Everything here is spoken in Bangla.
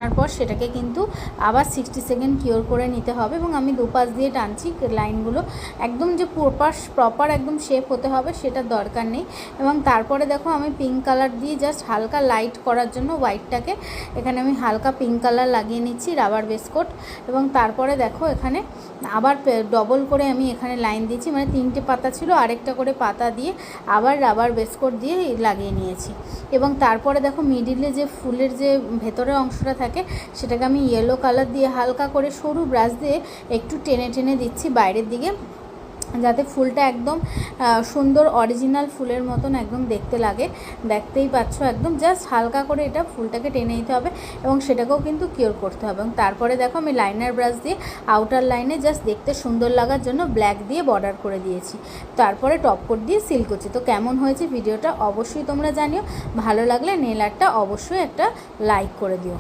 তারপর সেটাকে কিন্তু আবার 60 সেকেন্ড কিওর করে নিতে হবে এবং আমি দুপাশ দিয়ে টানছি লাইনগুলো একদম যে প্রপার একদম শেপ হতে হবে সেটার দরকার নেই। এবং তারপরে দেখো আমি পিঙ্ক কালার দিয়ে জাস্ট হালকা লাইট করার জন্য হোয়াইটটাকে এখানে আমি হালকা পিঙ্ক কালার লাগিয়ে নিচ্ছি রাবার বেসকোট। এবং তারপরে দেখো এখানে আবার ডবল করে আমি এখানে লাইন দিয়েছি, মানে 3টে পাতা ছিল আরেকটা করে পাতা দিয়ে আবার রাবার বেসকোট দিয়ে লাগিয়ে নিয়েছি। এবং তারপরে দেখো মিডিলে যে ফুলের যে ভেতরের অংশটা থাকে সেটাকে আমি ইয়েলো কালার দিয়ে হালকা করে সরু ব্রাশ দিয়ে একটু টেনে টেনে দিচ্ছি বাইরের দিকে, যাতে ফুলটা একদম সুন্দর অরিজিনাল ফুলের মতন একদম দেখতে লাগে। দেখতেই পাচ্ছ একদম জাস্ট হালকা করে এটা ফুলটাকে টেনে নিতে হবে এবং সেটাকেও কিন্তু কিওর করতে হবে। এবং তারপরে দেখো আমি লাইনার ব্রাশ দিয়ে আউটার লাইনে জাস্ট দেখতে সুন্দর লাগার জন্য ব্ল্যাক দিয়ে বর্ডার করে দিয়েছি, তারপরে টপ কোট দিয়ে সিল করছি। তো কেমন হয়েছে ভিডিওটা অবশ্যই তোমরা জানিও, ভালো লাগলে নেল আর্টটা অবশ্যই একটা লাইক করে দিও।